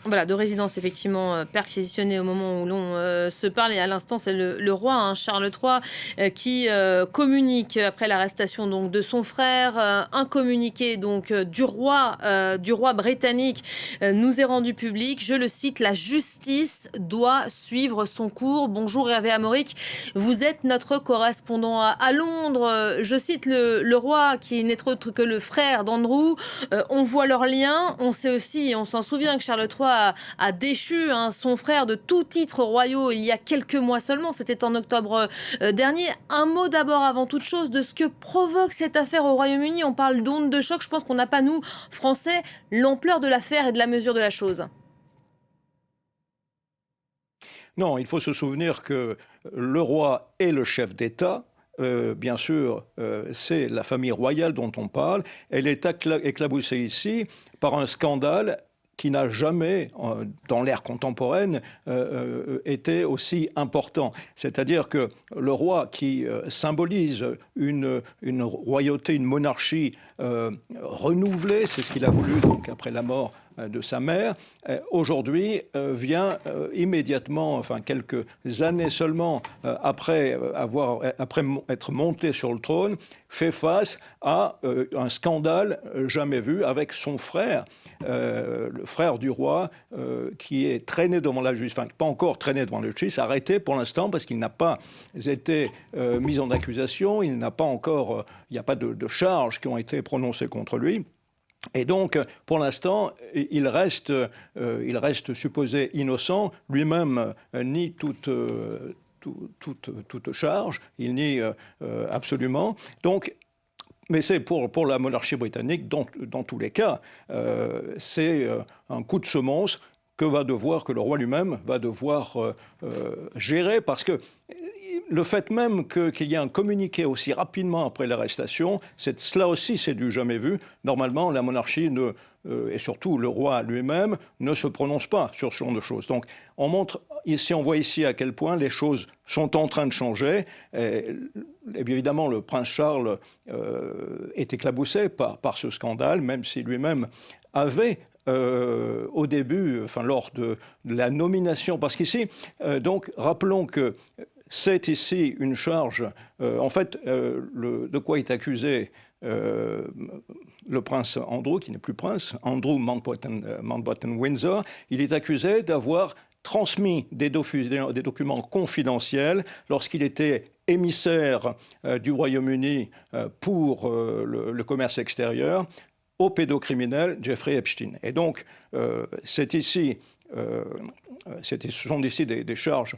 Voilà, de résidence effectivement perquisitionnée au moment où l'on se parle. Et à l'instant, c'est le roi, hein, Charles III, qui communique après l'arrestation donc de son frère. Un communiqué donc du roi britannique nous est rendu public. Je le cite: la justice doit suivre son cours. Bonjour Hervé Amoric, vous êtes notre correspondant à Londres. Je cite le roi, qui n'est autre que le frère d'Andrew. On voit leurs liens. On sait aussi, et on s'en souvient, que Charles III a déchu, hein, son frère de tout titre royaux il y a quelques mois seulement. C'était en octobre dernier. Un mot d'abord, avant toute chose, de ce que provoque cette affaire au Royaume-Uni. On parle d'onde de choc. Je pense qu'on n'a pas, nous, Français, l'ampleur de l'affaire et de la mesure de la chose. Non, il faut se souvenir que le roi est le chef d'État. Bien sûr, c'est la famille royale dont on parle. Elle est éclaboussée ici par un scandale qui n'a jamais, dans l'ère contemporaine, été aussi important. C'est-à-dire que le roi, qui symbolise une royauté, une monarchie renouvelée, c'est ce qu'il a voulu donc, après la mort de sa mère, aujourd'hui vient immédiatement, enfin quelques années seulement après être monté sur le trône, fait face à un scandale jamais vu avec son frère, le frère du roi, qui est traîné devant la justice, enfin pas encore traîné devant la justice, arrêté pour l'instant parce qu'il n'a pas été mis en accusation, il n'a pas encore, il n'y a pas de charges qui ont été prononcées contre lui. Et donc, pour l'instant, il reste supposé innocent, lui-même nie toute charge, il nie absolument. Donc, mais c'est pour la monarchie britannique, dans tous les cas, c'est un coup de semonce que le roi lui-même va devoir gérer, parce que le fait même qu'il y ait un communiqué aussi rapidement après l'arrestation, cela aussi c'est du jamais vu. Normalement, la monarchie et surtout le roi lui-même ne se prononce pas sur ce genre de choses. Donc on voit ici à quel point les choses sont en train de changer. Et évidemment, le prince Charles est éclaboussé par ce scandale, même si lui-même avait au début, enfin lors de la nomination, parce qu'ici, donc rappelons que c'est ici une charge. En fait, de quoi est accusé le prince Andrew, qui n'est plus prince, Andrew Mountbatten-Windsor. Il est accusé d'avoir transmis des documents confidentiels lorsqu'il était émissaire du Royaume-Uni pour le commerce extérieur au pédocriminel Jeffrey Epstein. Et donc, c'est ici... ce sont ici des charges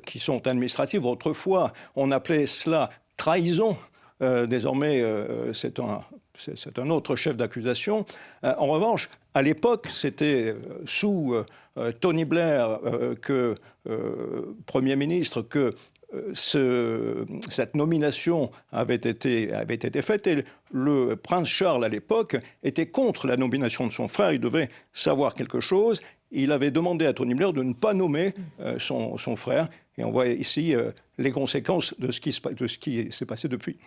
qui sont administratives. Autrefois, on appelait cela trahison. Désormais, c'est un autre chef d'accusation. En revanche, à l'époque, c'était sous Tony Blair, Premier ministre, que cette nomination avait été faite, et le prince Charles, à l'époque, était contre la nomination de son frère. Il devait savoir quelque chose. Il avait demandé à Tony Blair de ne pas nommer son frère. Et on voit ici les conséquences de ce qui s'est passé depuis.